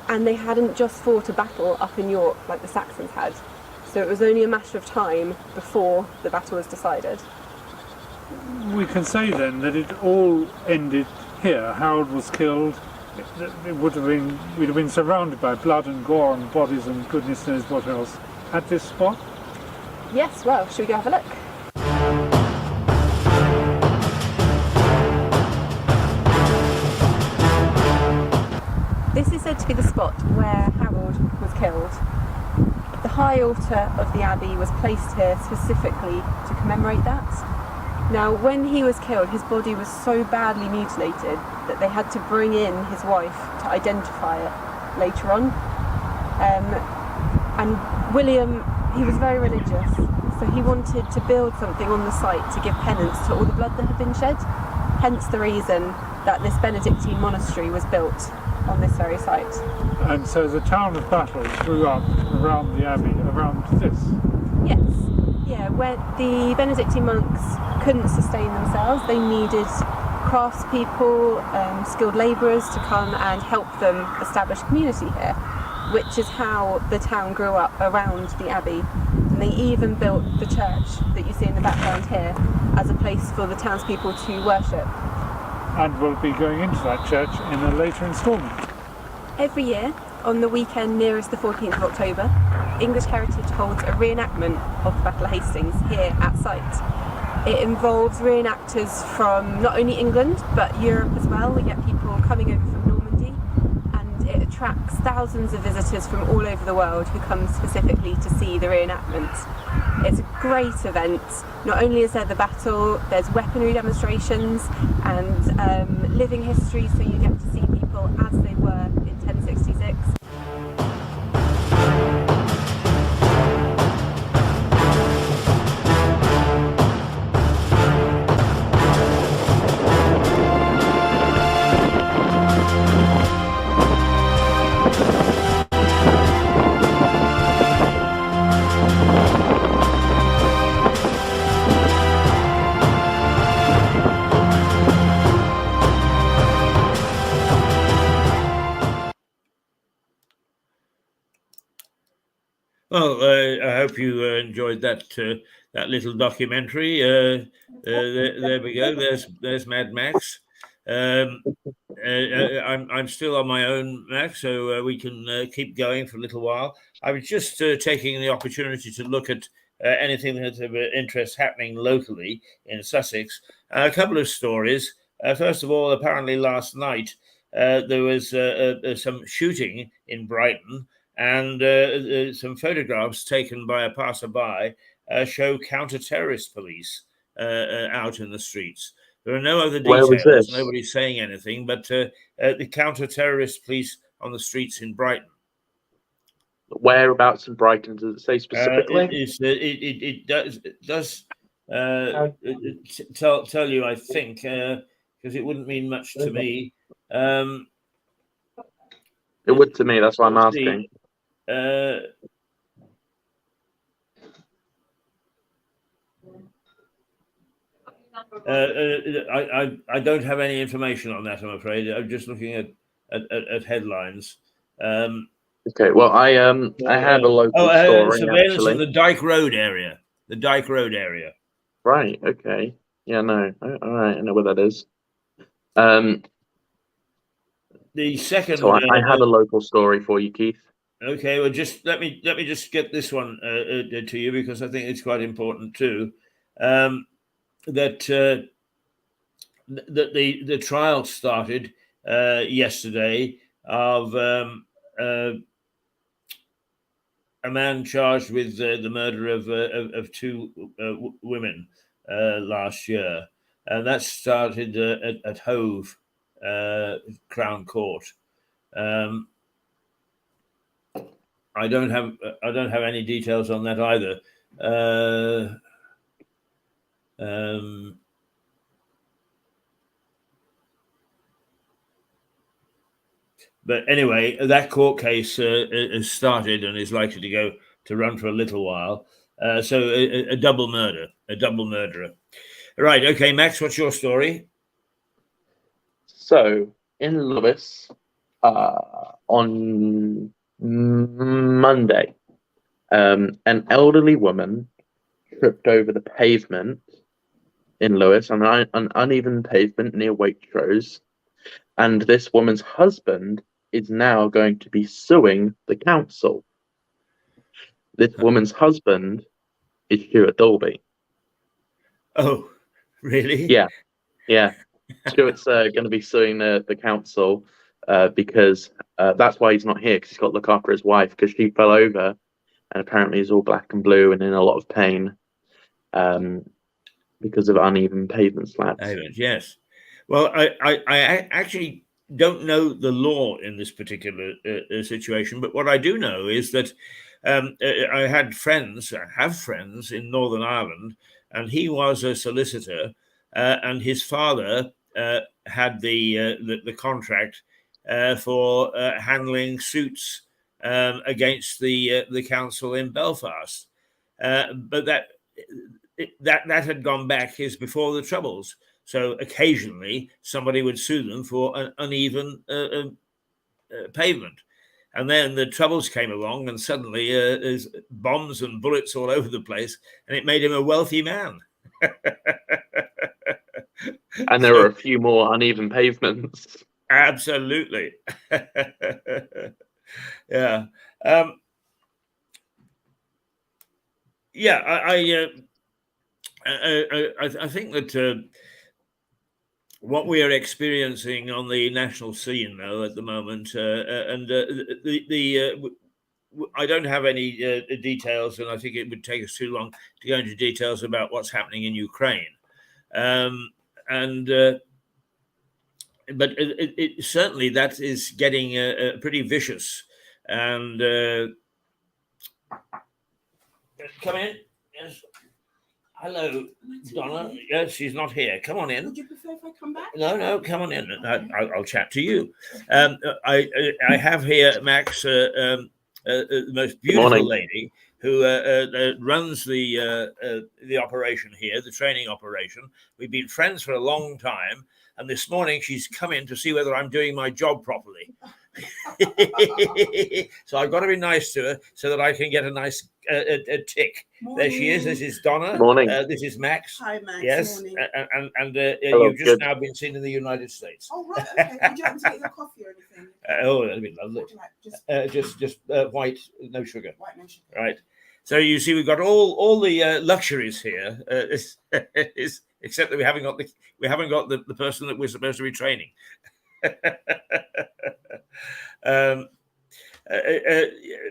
and they hadn't just fought a battle up in York like the Saxons had. So it was only a matter of time before the battle was decided. We can say then that it all ended here. Harold was killed. We'd have been surrounded by blood and gore and bodies and goodness knows what else at this spot. Yes, well, should we go have a look? This is said to be the spot where Harold was killed. The high altar of the abbey was placed here specifically to commemorate that. Now, when he was killed, his body was so badly mutilated that they had to bring in his wife to identify it later on. And William, he was very religious, so he wanted to build something on the site to give penance to all the blood that had been shed. Hence the reason that this Benedictine monastery was built on this very site. And so the town of Battle grew up around the abbey, around this. Yes, yeah, where the Benedictine monks couldn't sustain themselves, they needed craftspeople, skilled labourers to come and help them establish community here. which is how the town grew up around the abbey. And they even built the church that you see in the background here as a place for the townspeople to worship. And we'll be going into that church in a later instalment. Every year, on the weekend nearest the 14th of October, English Heritage holds a reenactment of the Battle of Hastings here at site. It involves reenactors from not only England but Europe as well. We get people coming over from Normandy, and it attracts thousands of visitors from all over the world who come specifically to see the reenactment. It's a great event. Not only is there the battle, there's weaponry demonstrations and living history, so you get to see people as they were in 1066. Well, I hope you enjoyed that little documentary. There we go. There's Mad Max. I'm still on my own, Max, so we can keep going for a little while. I was just taking the opportunity to look at anything that's of interest happening locally in Sussex. A couple of stories. First of all, apparently last night there was some shooting in Brighton, and some photographs taken by a passerby show counter-terrorist police out in the streets. There are no other Where was details. this? Nobody's saying anything, but the counter-terrorist police on the streets in Brighton. Whereabouts in Brighton does it say specifically? It does tell you, I think, because it wouldn't mean much to me. It would to me. That's why I'm let's see. asking. I don't have any information on that, I'm afraid. I'm just looking at headlines. Okay, well, I had a local story surveillance actually. of the Dyke Road area. The Dyke Road area. Right. Okay. Yeah. No. All right. I know where that is. The second. So I had a local story for you, Keith. Okay. Well, just let me just get this one to you, because I think it's quite important too. That the trial started yesterday of a man charged with the murder of two women last year, and that started at Hove Crown Court. I don't have any details on that either. But anyway, that court case has started and is likely to run for a little while. So a double murderer. Right. Okay, Max, what's your story? So in Lewes, on Monday, an elderly woman tripped over the pavement in Lewes, on an uneven pavement near Waitrose, and this woman's husband is now going to be suing the council. This woman's husband is Stuart Dolby. Oh, really? Yeah. Stuart's going to be suing the council because that's why he's not here, because he's got to look after his wife, because she fell over and apparently is all black and blue and in a lot of pain because of uneven pavement slabs. Yes. Well, I actually don't know the law in this particular situation, but what I do know is that I have friends in Northern Ireland, and he was a solicitor, and his father had the contract for handling suits against the council in Belfast, but that had gone back before the Troubles. So occasionally somebody would sue them for an uneven pavement. And then the troubles came along, and suddenly there's bombs and bullets all over the place, and it made him a wealthy man. And there are a few more uneven pavements. Absolutely. Yeah. I think that what we are experiencing on the national scene now at the moment, I don't have any details, and I think it would take us too long to go into details about what's happening in Ukraine. But it certainly that is getting pretty vicious. And come in. Yes. Hello, Donna. Yes, she's not here. Come on in. Would you prefer if I come back? No, come on in. I'll chat to you. I have here Max, the most beautiful Morning. lady who runs the operation here, the training operation. We've been friends for a long time, and this morning she's come in to see whether I'm doing my job properly. So I've got to be nice to her so that I can get a nice tick. There she is. This is Donna. Morning. This is Max. Hi, Max. Yes, Morning. and Hello, you've just good. now been seen in the United States. Oh, right. Okay. Would you like me to get your coffee or anything? Oh, that'd be lovely. Would you like Just white, no sugar. white no sugar? Right. So you see, we've got all the luxuries here, except that we haven't got the person that we're supposed to be training.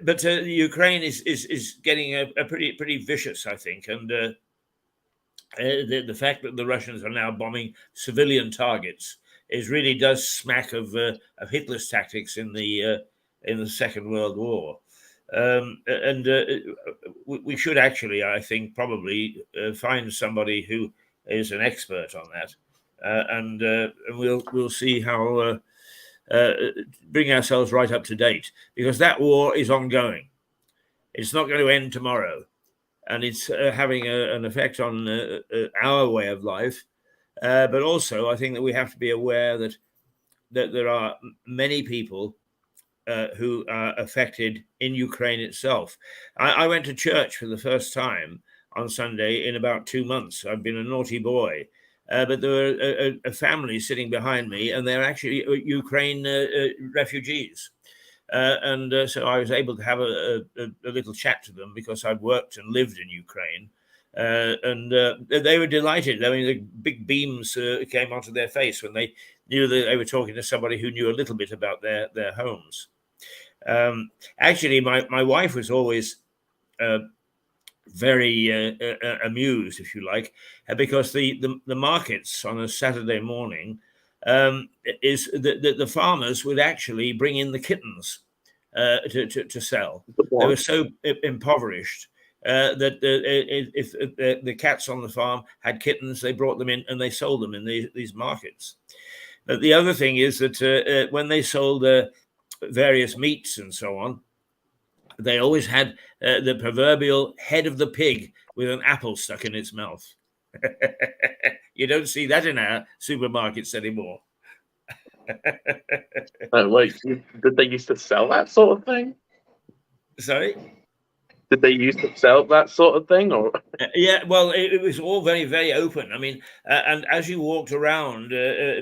But Ukraine is getting a pretty vicious, I think, and the fact that the Russians are now bombing civilian targets really does smack of Hitler's tactics in the Second World War. We should actually, I think, probably find somebody who is an expert on that, and we'll see how bring ourselves right up to date, because that war is ongoing. It's not going to end tomorrow, and it's having an effect on our way of life. But also, I think that we have to be aware that there are many people who are affected in Ukraine itself. I went to church for the first time on Sunday in about 2 months. I've been a naughty boy. But there were a family sitting behind me, and they're actually Ukraine refugees. So I was able to have a little chat to them because I'd worked and lived in Ukraine. They were delighted. I mean, the big beams came onto their face when they knew that they were talking to somebody who knew a little bit about their homes. Actually, my wife was always very amused, if you like, because the markets on a Saturday morning is the farmers would actually bring in the kittens to sell. They were so impoverished that if the cats on the farm had kittens, they brought them in and they sold them in these markets. But the other thing is that when they sold various meats and so on, they always had the proverbial head of the pig with an apple stuck in its mouth. You don't see that in our supermarkets anymore. Wait, did they used to sell that sort of thing? Sorry? Did they used to sell that sort of thing, or? Yeah, well, it was all very, very open. I mean, and as you walked around,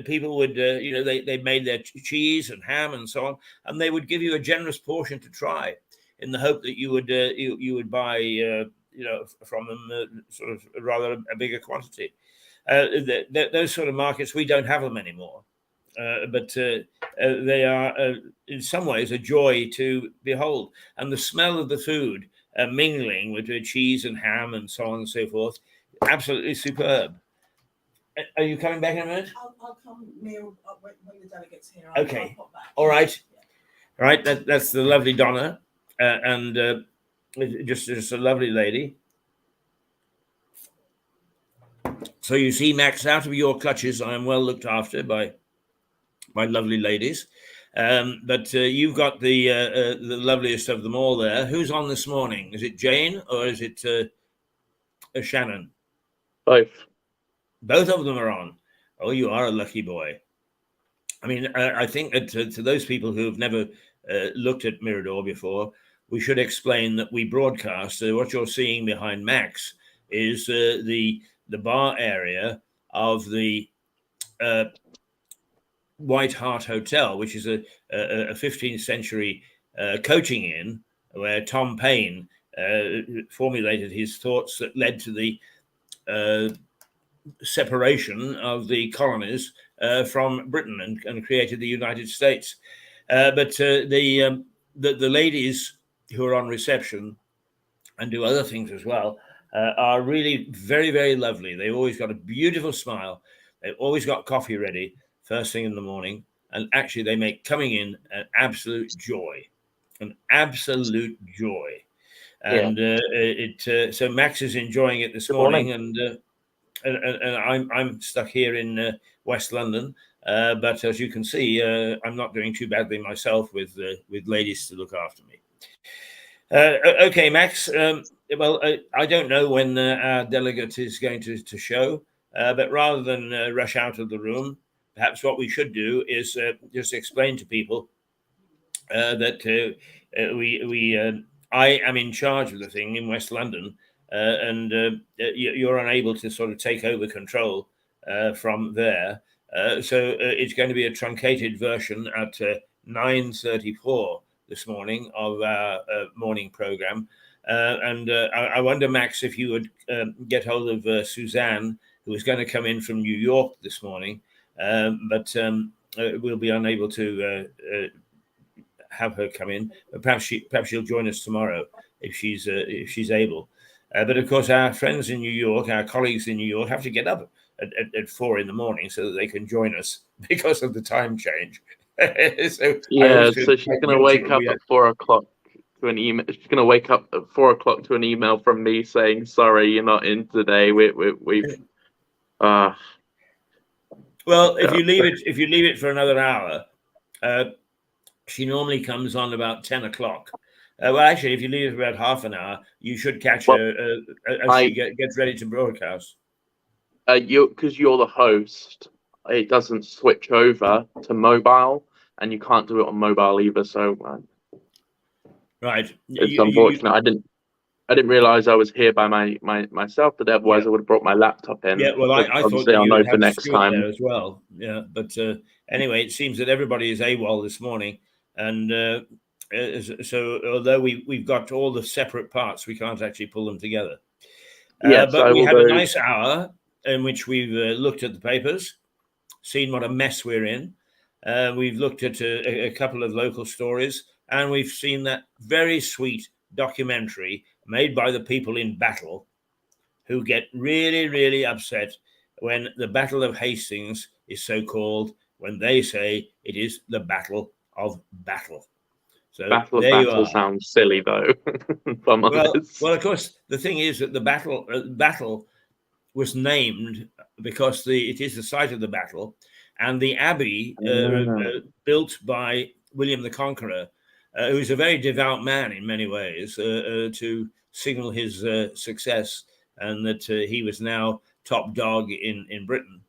people would, they made their cheese and ham and so on, and they would give you a generous portion to try, in the hope that you would buy, from them sort of rather a bigger quantity. Those sort of markets, we don't have them anymore, but they are in some ways a joy to behold, and the smell of the food mingling with the cheese and ham and so on and so forth, absolutely superb. Are you coming back in a minute? I'll come near when the delegate's here. Okay. I'll pop back. All right. Yeah. Right, that's the lovely Donna, and just a lovely lady. So you see, Max, out of your clutches, I am well looked after by lovely ladies. But you've got the loveliest of them all there. Who's on this morning? Is it Jane or is it Shannon? Both. Both of them are on. Oh, you are a lucky boy. I mean, I think that to those people who have never looked at Mirador before, we should explain that we broadcast. What you're seeing behind Max is the bar area of the White Hart Hotel, which is a 15th century coaching inn where Tom Paine formulated his thoughts that led to the separation of the colonies from Britain and created the United States. But the ladies who are on reception and do other things as well are really very, very lovely. They've always got a beautiful smile. They've always got coffee ready first thing in the morning. And actually, they make coming in an absolute joy. And so Max is enjoying it this morning. And I'm stuck here in West London. But as you can see, I'm not doing too badly myself with ladies to look after me. Okay, Max. Well, I don't know when our delegate is going to show, but rather than rush out of the room, perhaps what we should do is just explain to people that I am in charge of the thing in West London, and you're unable to sort of take over control from there. So it's going to be a truncated version at 9:34 this morning of our morning program. And I wonder, Max, if you would get hold of Suzanne, who is going to come in from New York this morning, but we'll be unable to have her come in. Perhaps she'll join us tomorrow if she's able. But of course, our friends in New York, our colleagues in New York, have to get up at 4 in the morning so that they can join us because of the time change. So she's going to wake up at 4 o'clock to an email. She's going to wake up at 4 o'clock to an email from me saying, "Sorry, you're not in today. We've." Well, if you leave it for another hour, she normally comes on about 10 o'clock. Well, actually, if you leave it for about half an hour, you should catch her as she gets ready to broadcast. Because you're the host, it doesn't switch over to mobile, and you can't do it on mobile either. So, right, it's unfortunate. I didn't realize I was here by myself, but otherwise I would have brought my laptop in. Yeah, well, I thought I'll know you for had next time there as well. Yeah, but anyway, it seems that everybody is AWOL this morning, and so although we've got all the separate parts, we can't actually pull them together. But we had a nice hour in which we've looked at the papers, seen what a mess we're in. We've looked at a couple of local stories, and we've seen that very sweet documentary made by the people in battle who get really, really upset when the Battle of Hastings is so called, when they say it is the Battle of Battle. So battle sounds silly, though. Well, of course, the thing is that the battle was named because it is the site of the battle, and the abbey built by William the Conqueror, who is a very devout man in many ways, to signal his success and that he was now top dog in Britain,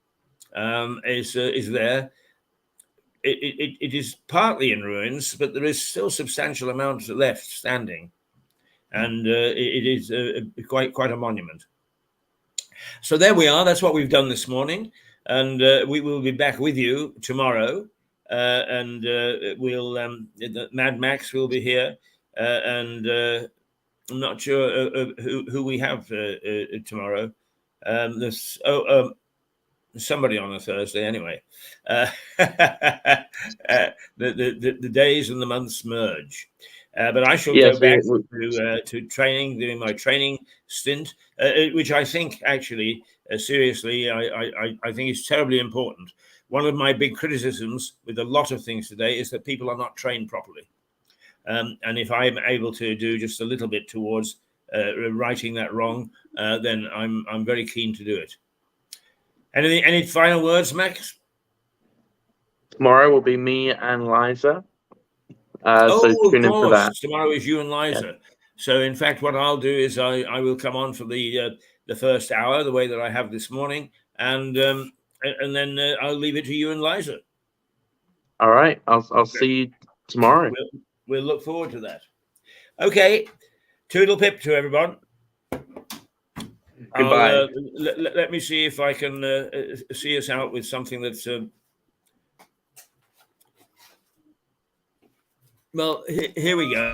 is there. It is partly in ruins, but there is still substantial amounts left standing, and it is quite a monument. So there we are. That's what we've done this morning, and we will be back with you tomorrow, and we'll Mad Max will be here, and I'm not sure who we have tomorrow. There's somebody on a Thursday anyway. The days and the months merge. But I shall go back to training, doing my training stint, which I think actually, seriously, I think is terribly important. One of my big criticisms with a lot of things today is that people are not trained properly. And if I'm able to do just a little bit towards righting that wrong, then I'm very keen to do it. Any final words, Max? Tomorrow will be me and Liza. So tune in for that. Tomorrow is you and Liza. Yeah. So in fact, what I'll do is I will come on for the first hour, the way that I have this morning, and then I'll leave it to you and Liza. All right. I'll see you tomorrow. we'll look forward to that. Okay, toodle pip to everyone. Goodbye. Let me see if I can see us out with something that's. Well, here we go.